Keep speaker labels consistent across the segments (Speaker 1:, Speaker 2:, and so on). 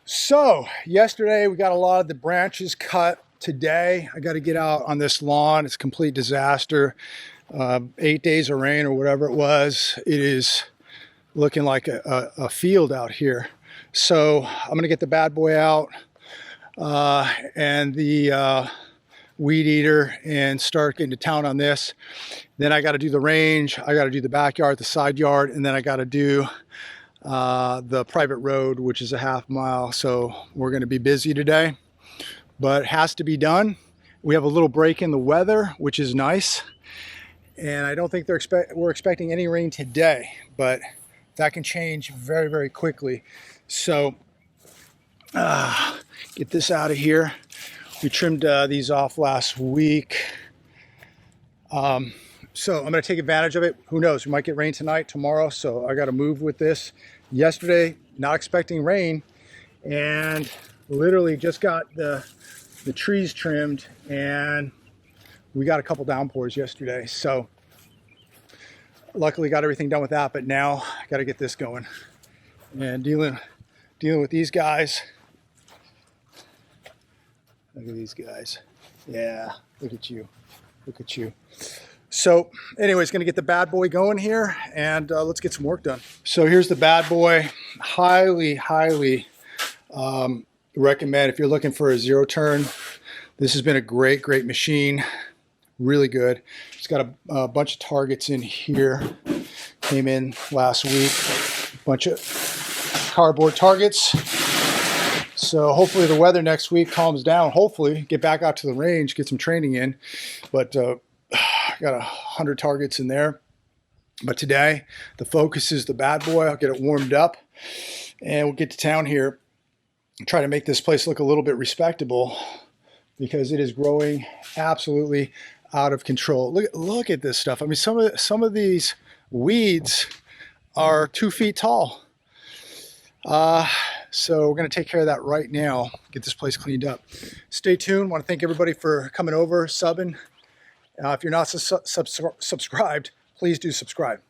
Speaker 1: So yesterday we got a lot of the branches cut. Today I got to get out on this lawn. It's a complete disaster. 8 days of rain or whatever it was. It is looking like a field out here. So I'm gonna get the bad boy out and the weed eater and start getting to town on this. Then I got to do the range. I got to do the backyard, the side yard, and then I got to do the private road, which is a half mile. So we're going to be busy today, but it has to be done. We have a little break in the weather, which is nice. And I don't think we're expecting any rain today, but that can change very, very quickly. So get this out of here. We trimmed these off last week. So I'm going to take advantage of it. Who knows? We might get rain tonight, tomorrow. So I got to move with this. Yesterday, not expecting rain, and literally just got the trees trimmed, and we got a couple downpours yesterday. So luckily got everything done with that, but now I got to get this going and dealing with these guys. Look at these guys. Yeah, look at you. Look at you. So anyways, going to get the bad boy going here, and let's get some work done. So here's the bad boy. Highly recommend if you're looking for a zero turn. This has been a great machine. Really good. It's got a bunch of targets in here. Came in last week. A bunch of cardboard targets. So hopefully the weather next week calms down. Hopefully get back out to the range, get some training in. But got 100 targets in there. But today the focus is the bad boy. I'll get it warmed up and we'll get to town here and try to make this place look a little bit respectable, because it is growing absolutely out of control. Look at this stuff. I mean, some of these weeds are 2 feet tall. So we're going to take care of that right now, get this place cleaned up. Stay tuned. Want to thank everybody for coming over, subbing. If you're not subscribed, please do subscribe.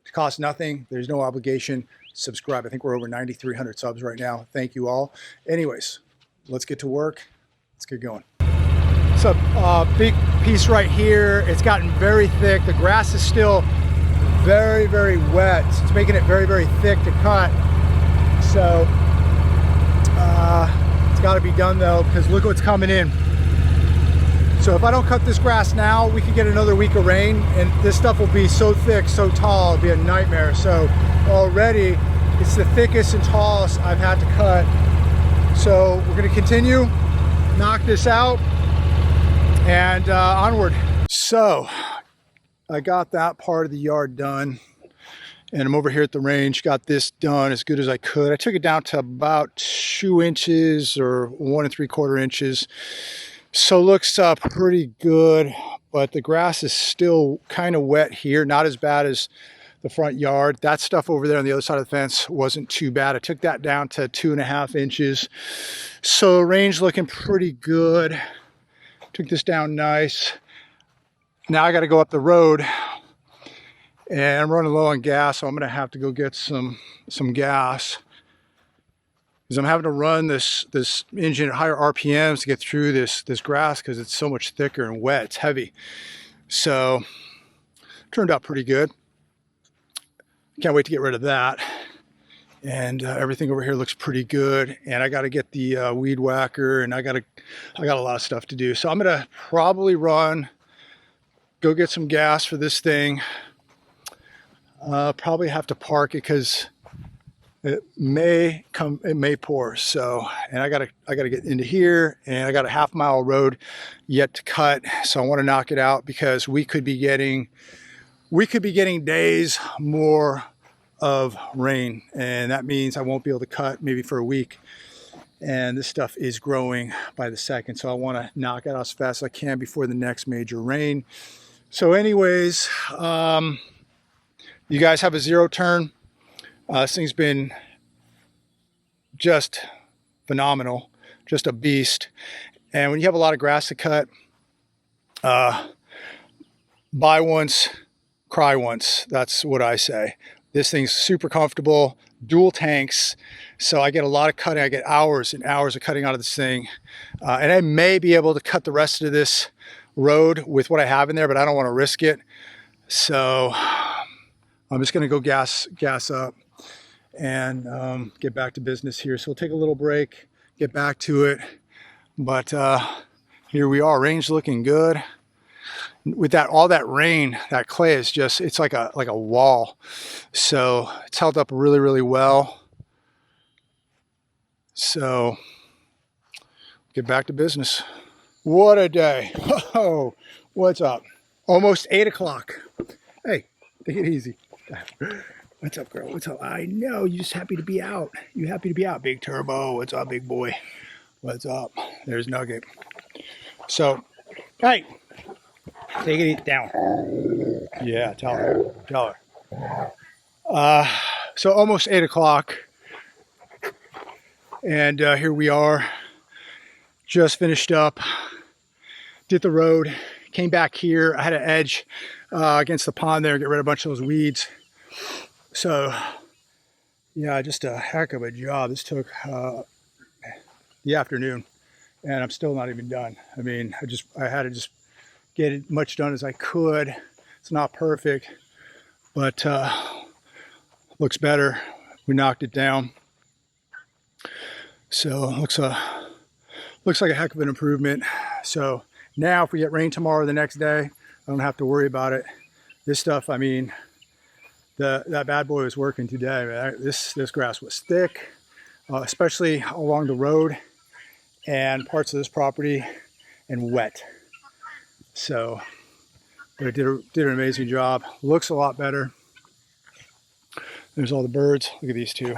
Speaker 1: It costs nothing. There's no obligation. Subscribe. I think we're over 9,300 subs right now. Thank you all. Anyways, let's get to work. Let's get going. So big piece right here. It's gotten very thick. The grass is still very wet. So it's making it very thick to cut. So it's got to be done though, because look what's coming in. So if I don't cut this grass now, we could get another week of rain, and this stuff will be so thick, so tall, it'll be a nightmare. So already it's the thickest and tallest I've had to cut. So we're going to continue, knock this out, and onward. So I got that part of the yard done, and I'm over here at the range, got this done as good as I could. I took it down to about 2 inches or 1 3/4 inches. So looks pretty good, but the grass is still kind of wet here. Not as bad as the front yard. That stuff over there on the other side of the fence wasn't too bad. I took that down to 2.5 inches. So range looking pretty good. Took this down nice. Now I got to go up the road, and I'm running low on gas, so I'm going to have to go get some gas, because I'm having to run this engine at higher RPMs to get through this grass, because it's so much thicker and wet. It's heavy. So turned out pretty good. Can't wait to get rid of that. And everything over here looks pretty good. And I got to get the weed whacker, and I got a lot of stuff to do. So I'm gonna probably go get some gas for this thing. Probably have to park it because it may pour. So, and I gotta get into here, and I got a half-mile road yet to cut. So I want to knock it out, because we could be getting days more of rain, and that means I won't be able to cut maybe for a week. And this stuff is growing by the second, so I want to knock it out as fast as I can before the next major rain. So anyways, you guys have a zero turn. This thing's been just phenomenal, just a beast. And when you have a lot of grass to cut, buy once, cry once. That's what I say. This thing's super comfortable, dual tanks, so I get a lot of cutting. I get hours and hours of cutting out of this thing, and I may be able to cut the rest of this road with what I have in there, but I don't want to risk it. So I'm just going to go gas up and get back to business here. So we'll take a little break, get back to it. But here we are. Rain's looking good. With that, all that rain, that clay is just, it's like a wall. So it's held up really, really well. So get back to business. What a day. Oh, what's up? Almost 8 o'clock. Hey, take it easy. What's up, girl? What's up? I know, you're just happy to be out. You happy to be out, Big Turbo? What's up, big boy? What's up? There's Nugget. So, hey, take it down. Yeah, tell her. Tell her. So almost 8 o'clock. And here we are. Just finished up. Did the road. Came back here. I had an edge against the pond there. Get rid of a bunch of those weeds. So, yeah, just a heck of a job. This took the afternoon, and I'm still not even done. I mean, I had to just get as much done as I could. It's not perfect, but looks better. We knocked it down. So looks like a heck of an improvement. So now if we get rain tomorrow or the next day, I don't have to worry about it. This stuff, I mean, that bad boy was working today. Man. This grass was thick, especially along the road and parts of this property, and wet. So they did an amazing job. Looks a lot better. There's all the birds. Look at these two.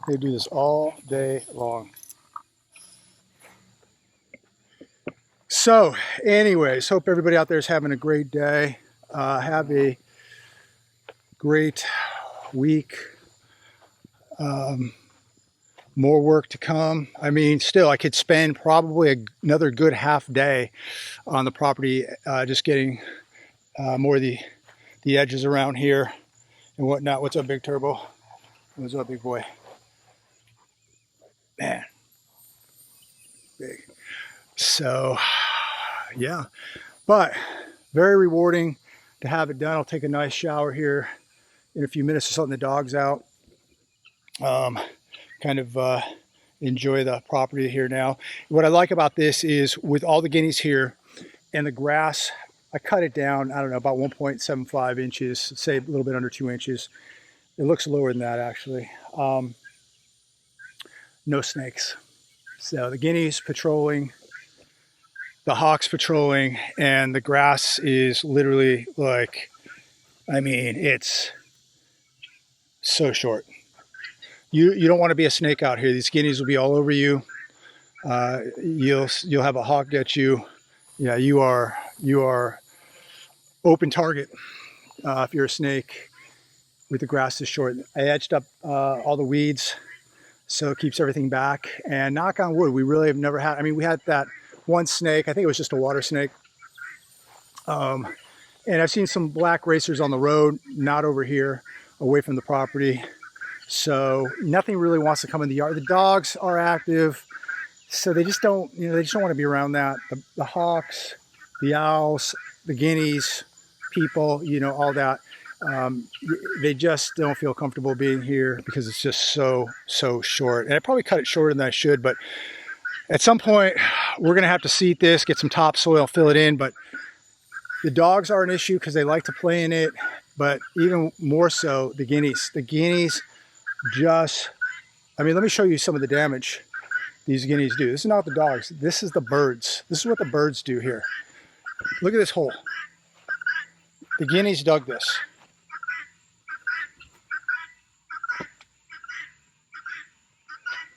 Speaker 1: They do this all day long. So anyways, hope everybody out there is having a great day. Have a great week. More work to come. I mean, still, I could spend probably another good half day on the property, just getting more of the edges around here and whatnot. What's up, Big Turbo? What's up, big boy? Man, big. So, yeah, but very rewarding to have it done. I'll take a nice shower here in a few minutes, just letting the dogs out. Kind of enjoy the property here now. What I like about this is with all the guineas here and the grass, I cut it down, I don't know, about 1.75 inches, say a little bit under 2 inches. It looks lower than that, actually. No snakes. So the guineas patrolling, the hawks patrolling, and the grass is literally like, I mean, it's so short. You don't want to be a snake out here. These guineas will be all over you. You'll have a hawk get you. Yeah, you are open target if you're a snake with the grass this short. I edged up all the weeds, so it keeps everything back. And knock on wood, we really have never had, I mean, we had that one snake, I think it was just a water snake. And I've seen some black racers on the road, not over here, away from the property. So nothing really wants to come in the yard. The dogs are active, so they just don't, they just don't want to be around that. The hawks, the owls, the guineas, people, all that. They just don't feel comfortable being here because it's just so short. And I probably cut it shorter than I should, but at some point we're going to have to seed this, get some topsoil, fill it in. But the dogs are an issue because they like to play in it, but even more so the guineas. The guineas just, I mean, let me show you some of the damage these guineas do. This is not the dogs. This is the birds. This is what the birds do here. Look at this hole. The guineas dug this.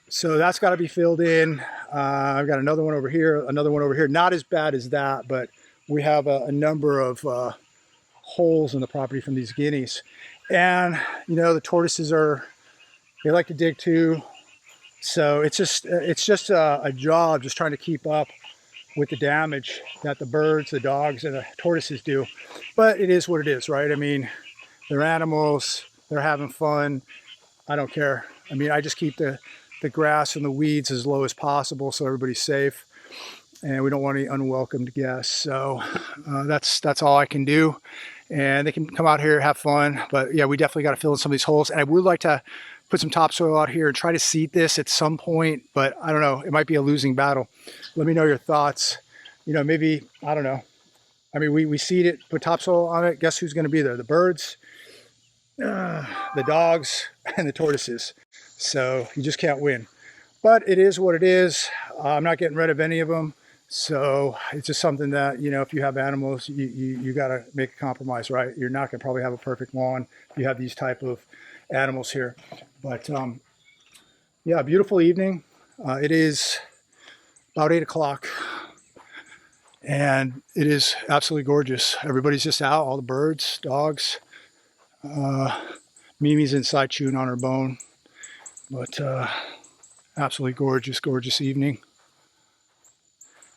Speaker 1: So that's got to be filled in. I've got another one over here, another one over here. Not as bad as that, but we have a number of holes in the property from these guineas. And, the tortoises they like to dig too. So it's just a job just trying to keep up with the damage that the birds, the dogs, and the tortoises do. But it is what it is, right? I mean, they're animals, they're having fun. I don't care. I mean, I just keep the grass and the weeds as low as possible so everybody's safe, and we don't want any unwelcome guests. So that's all I can do. And they can come out here, have fun. But yeah, we definitely got to fill in some of these holes. And I would like to put some topsoil out here and try to seed this at some point, but I don't know. It might be a losing battle. Let me know your thoughts. You know, maybe, I don't know. I mean, we seed it, put topsoil on it. Guess who's going to be there? The birds, the dogs, and the tortoises. So you just can't win. But it is what it is. I'm not getting rid of any of them. So it's just something that, you know, if you have animals, you got to make a compromise, right? You're not going to probably have a perfect lawn if you have these type of animals here. But yeah, beautiful evening. It is about 8 o'clock and it is absolutely gorgeous. Everybody's just out, all the birds, dogs. Mimi's inside chewing on her bone. But absolutely gorgeous, gorgeous evening.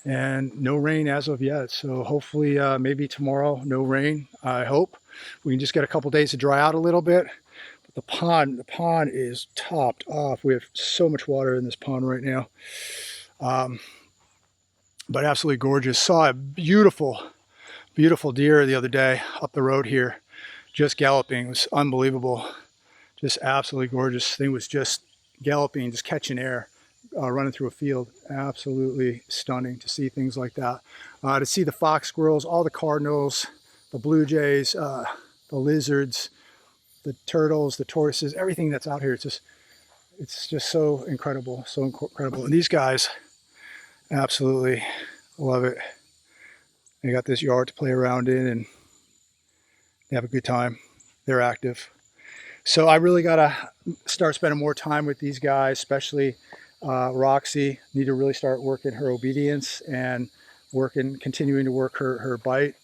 Speaker 1: And no rain as of yet. So hopefully maybe tomorrow, no rain, I hope. We can just get a couple days to dry out a little bit. But the pond is topped off. We have so much water in this pond right now. But absolutely gorgeous. Saw a beautiful, beautiful deer the other day up the road here, just galloping. It was unbelievable. Just absolutely gorgeous. Thing was just galloping, just catching air. Running through a field. Absolutely stunning to see things like that. To see the fox squirrels, all the cardinals, the blue jays, the lizards, the turtles, the tortoises, everything that's out here. It's just so incredible, so incredible. And these guys absolutely love it. They got this yard to play around in and they have a good time. They're active. So I really got to start spending more time with these guys, especially Roxy. Need to really start working her obedience and continuing to work her bite.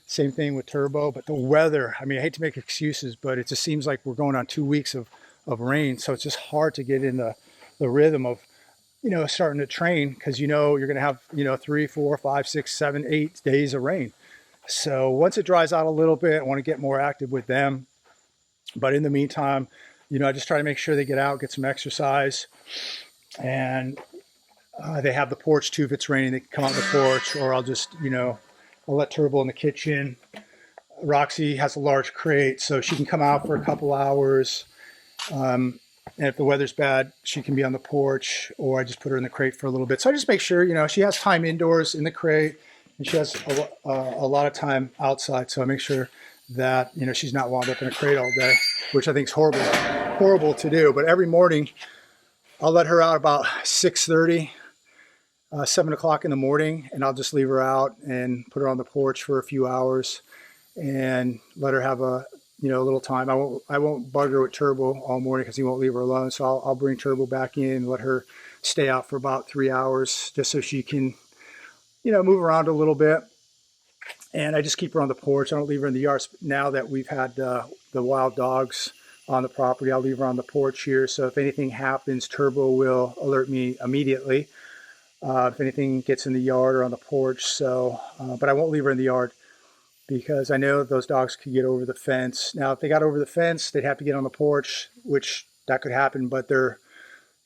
Speaker 1: Same thing with Turbo. But the weather, I mean, I hate to make excuses, but it just seems like we're going on 2 weeks of rain. So it's just hard to get in the rhythm of, you know, starting to train, because you know you're going to have, you know, 3, 4, 5, 6, 7, 8 days of rain. So once it dries out a little bit, I want to get more active with them. But in the meantime, you know, I just try to make sure they get out, get some exercise. And they have the porch too. If it's raining, they can come out on the porch, or I'll just, you know, I'll let Turbo in the kitchen. Roxy has a large crate, so she can come out for a couple hours. And if the weather's bad, she can be on the porch, or I just put her in the crate for a little bit. So I just make sure, you know, she has time indoors in the crate, and she has a lot of time outside. So I make sure that, you know, she's not wound up in a crate all day, which I think is horrible to do. But every morning, I'll let her out about 6:30, 7 o'clock in the morning, and I'll just leave her out and put her on the porch for a few hours and let her have a, you know, a little time. I won't bug her with Turbo all morning because he won't leave her alone. So I'll bring Turbo back in and let her stay out for about 3 hours just so she can, you know, move around a little bit. And I just keep her on the porch. I don't leave her in the yard. Now that we've had the wild dogs on the property, I'll leave her on the porch here. So if anything happens, Turbo will alert me immediately. If anything gets in the yard or on the porch. So, but I won't leave her in the yard because I know those dogs could get over the fence. Now, if they got over the fence, they'd have to get on the porch, which that could happen, but they're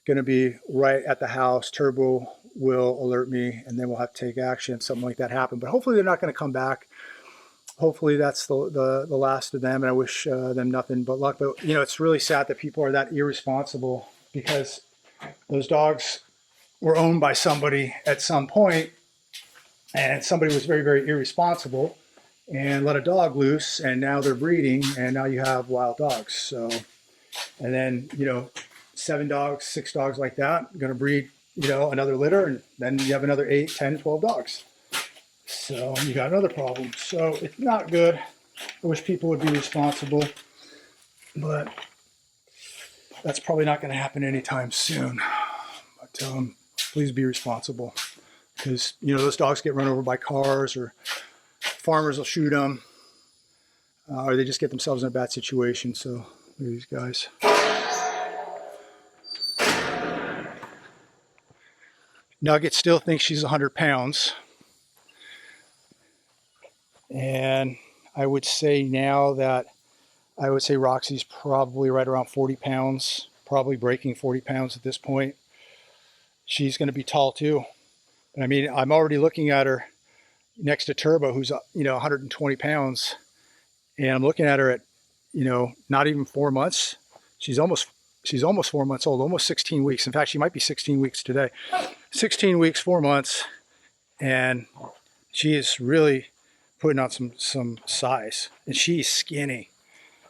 Speaker 1: going to be right at the house. Turbo will alert me, and then we'll have to take action if something like that happened. But hopefully they're not going to come back. Hopefully that's the last of them, and I wish them nothing but luck. But, you know, it's really sad that people are that irresponsible, because those dogs were owned by somebody at some point, and somebody was very, very irresponsible and let a dog loose, and now they're breeding, and now you have wild dogs. So, and then, you know, 7 dogs, 6 dogs like that, going to breed, you know, another litter, and then you have another 8, 10, 12 dogs. So you got another problem. So it's not good. I wish people would be responsible, but that's probably not going to happen anytime soon. But please be responsible, because, you know, those dogs get run over by cars, or farmers will shoot them, or they just get themselves in a bad situation. So these guys. Nugget still thinks she's 100 pounds. And I would say now that Roxy's probably right around 40 pounds, probably breaking 40 pounds at this point. She's going to be tall too. And I mean, I'm already looking at her next to Turbo, who's 120 pounds, and I'm looking at her at not even 4 months. She's almost 4 months old, almost 16 weeks. In fact, she might be 16 weeks today. 16 weeks, 4 months, and she is really putting on some size, and she's skinny.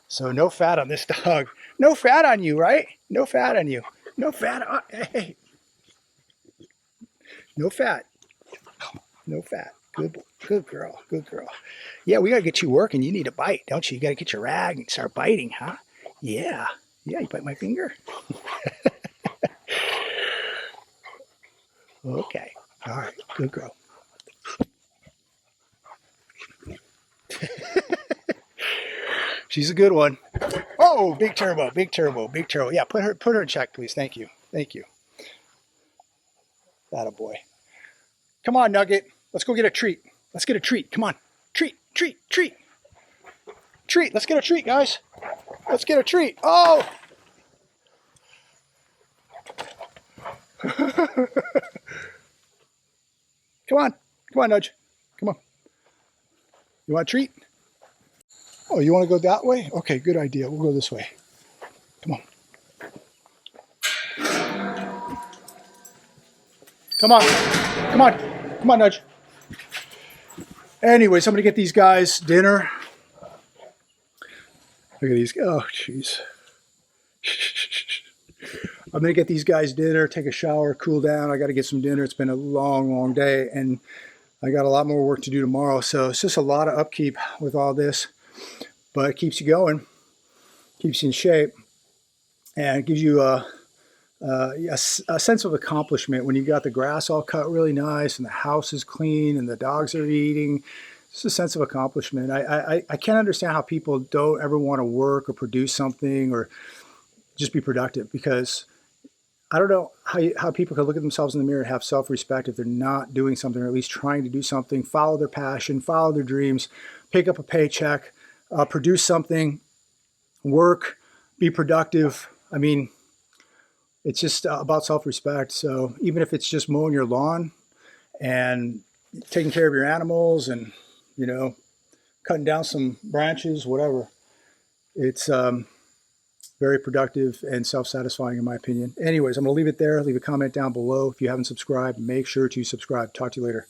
Speaker 1: So no fat on this dog. No fat on you, right? No fat on you. No fat on, hey. No fat. No fat. Good girl. Good girl. Yeah, we got to get you working. You need a bite, don't you? You got to get your rag and start biting, huh? Yeah. Yeah, you bite my finger? Okay. All right. Good girl. She's a good one. Oh, big turbo, big turbo, big turbo. Yeah, put her in check, please. Thank you. Thank you. That a boy. Come on, Nugget. Let's go get a treat. Let's get a treat. Come on. Treat, treat, treat. Treat. Let's get a treat, guys. Let's get a treat. Oh! Come on. Come on, Nudge. Come on. You want a treat? Oh, you want to go that way? Okay, good idea. We'll go this way. Come on. Come on. Come on. Come on, Nudge. Anyways, I'm going to get these guys dinner. Look at these. Oh, jeez. I'm going to get these guys dinner, take a shower, cool down. I got to get some dinner. It's been a long, long day, and I got a lot more work to do tomorrow. So it's just a lot of upkeep with all this. But it keeps you going, keeps you in shape, and it gives you a sense of accomplishment when you got the grass all cut really nice and the house is clean and the dogs are eating. It's a sense of accomplishment. I can't understand how people don't ever want to work or produce something or just be productive, because I don't know how people can look at themselves in the mirror and have self-respect if they're not doing something, or at least trying to do something, follow their passion, follow their dreams, pick up a paycheck, produce something, work, be productive. I mean, it's just about self-respect. So even if it's just mowing your lawn and taking care of your animals and, cutting down some branches, whatever, it's very productive and self-satisfying in my opinion. Anyways, I'm going to leave it there. Leave a comment down below. If you haven't subscribed, make sure to subscribe. Talk to you later.